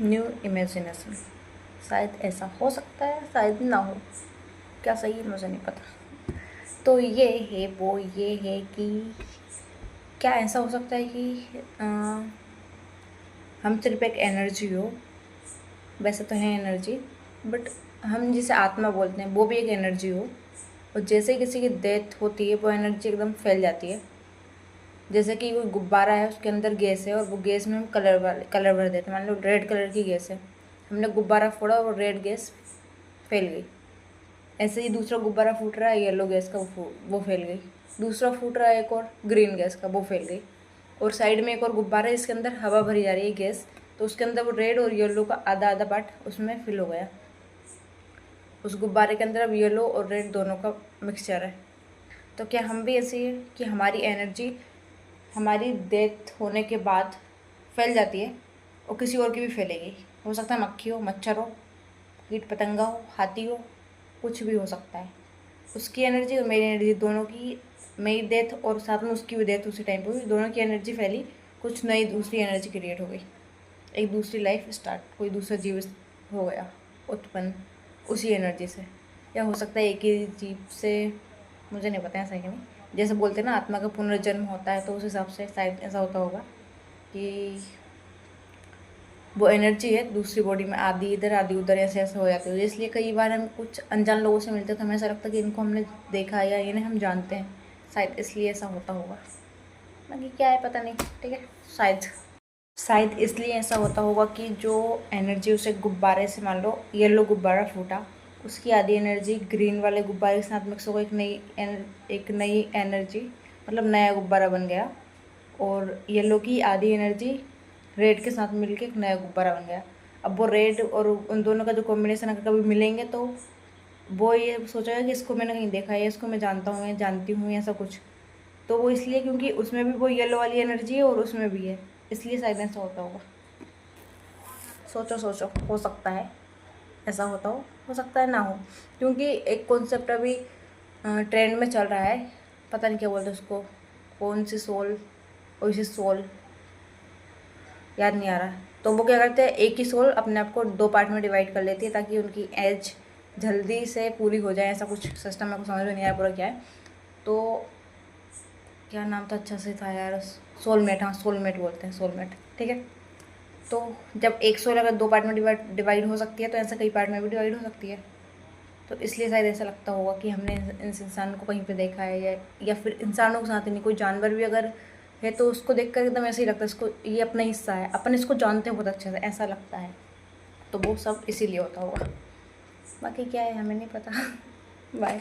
New imagination. शायद ऐसा हो सकता है, शायद ना हो, क्या सही है मुझे नहीं पता। तो ये है कि क्या ऐसा हो सकता है कि हम सिर्फ एक एनर्जी हो, वैसे तो है एनर्जी, बट हम जिसे आत्मा बोलते हैं वो भी एक एनर्जी हो, और जैसे किसी की डेथ होती है वो एनर्जी एकदम फैल जाती है। जैसे कि कोई गुब्बारा है, उसके अंदर गैस है और वो गैस में हम कलर भर देते हैं। मान लो रेड कलर की गैस है, हमने गुब्बारा फोड़ा और रेड गैस फैल गई। ऐसे ही दूसरा गुब्बारा फूट रहा है येलो गैस का, वो फैल गई। दूसरा फूट रहा है एक और ग्रीन गैस का, वो फैल गई। और साइड में एक और गुब्बारा है, इसके अंदर हवा भरी जा रही है गैस, तो उसके अंदर वो रेड और येलो का आधा आधा पार्ट उसमें फिल हो गया। उस गुब्बारे के अंदर अब येलो और रेड दोनों का मिक्सचर है। तो क्या हम भी ऐसे ही है कि हमारी एनर्जी हमारी डेथ होने के बाद फैल जाती है और किसी और की भी फैलेगी। हो सकता है मक्खी हो, मच्छर हो, कीट पतंगा हो, हाथी हो, कुछ भी हो सकता है। उसकी एनर्जी और मेरी एनर्जी दोनों की, मेरी डेथ और साथ में उसकी भी डेथ उसी टाइम पे हुई, दोनों की एनर्जी फैली, कुछ नई दूसरी एनर्जी क्रिएट हो गई, एक दूसरी लाइफ स्टार्ट, कोई दूसरा जीव हो गया उत्पन्न उसी एनर्जी से। या हो सकता है एक ही जीव से, मुझे नहीं पता है सही नहीं। जैसे बोलते हैं ना आत्मा का पुनर्जन्म होता है, तो उस हिसाब से शायद ऐसा होता होगा कि वो एनर्जी है दूसरी बॉडी में, आधी इधर आधी उधर, ऐसे ऐसे हो जाती है। इसलिए कई बार हम कुछ अनजान लोगों से मिलते हैं तो हमें ऐसा लगता है कि इनको हमने देखा है या इन्हें हम जानते हैं, शायद इसलिए ऐसा होता होगा। बाकी क्या है पता नहीं, ठीक है। शायद शायद इसलिए ऐसा होता होगा कि जो एनर्जी उसे गुब्बारे से, मान लो येलो गुब्बारा फूटा, उसकी आधी एनर्जी ग्रीन वाले गुब्बारे के साथ मिक्स हो गई, एक नई एनर्जी, मतलब नया गुब्बारा बन गया। और येलो की आधी एनर्जी रेड के साथ मिलके एक नया गुब्बारा बन गया। अब वो रेड और उन दोनों का जो कॉम्बिनेशन अगर कभी मिलेंगे तो वो ये सोचेगा कि इसको मैंने कहीं देखा है, इसको मैं जानता हूँ या जानती हूँ, ऐसा कुछ। तो वो इसलिए क्योंकि उसमें भी वो येलो वाली एनर्जी है और उसमें भी है, इसलिए शायद ऐसा होता होगा। सोचो सोचो, हो सकता है ऐसा होता हो सकता है ना हो। क्योंकि एक कॉन्सेप्ट अभी ट्रेंड में चल रहा है, पता नहीं क्या बोलते हैं उसको, कौन सी सोल, कोई सी सोल, याद नहीं आ रहा। तो वो क्या करते हैं, एक ही सोल अपने आप को दो पार्ट में डिवाइड कर लेती है ताकि उनकी एज जल्दी से पूरी हो जाए, ऐसा कुछ सिस्टम मेरे को समझ में नहीं आया पूरा क्या है। तो क्या नाम था, अच्छा से था यार, सोलमेट, हाँ सोलमेट बोलते हैं, सोलमेट, ठीक है। तो जब एक सोल अगर दो पार्ट में डिवाइड हो सकती है, तो ऐसा कई पार्ट में भी डिवाइड हो सकती है। तो इसलिए शायद ऐसा लगता होगा कि हमने इस इंसान को कहीं पे देखा है, या फिर इंसानों के साथ ही नहीं, कोई जानवर भी अगर है तो उसको देख कर एकदम ऐसे ही लगता है इसको, ये अपना हिस्सा है, अपन इसको जानते हैं बहुत अच्छे से, ऐसा लगता है। तो वो सब इसीलिए होता होगा, बाकी क्या है हमें नहीं पता। बाय।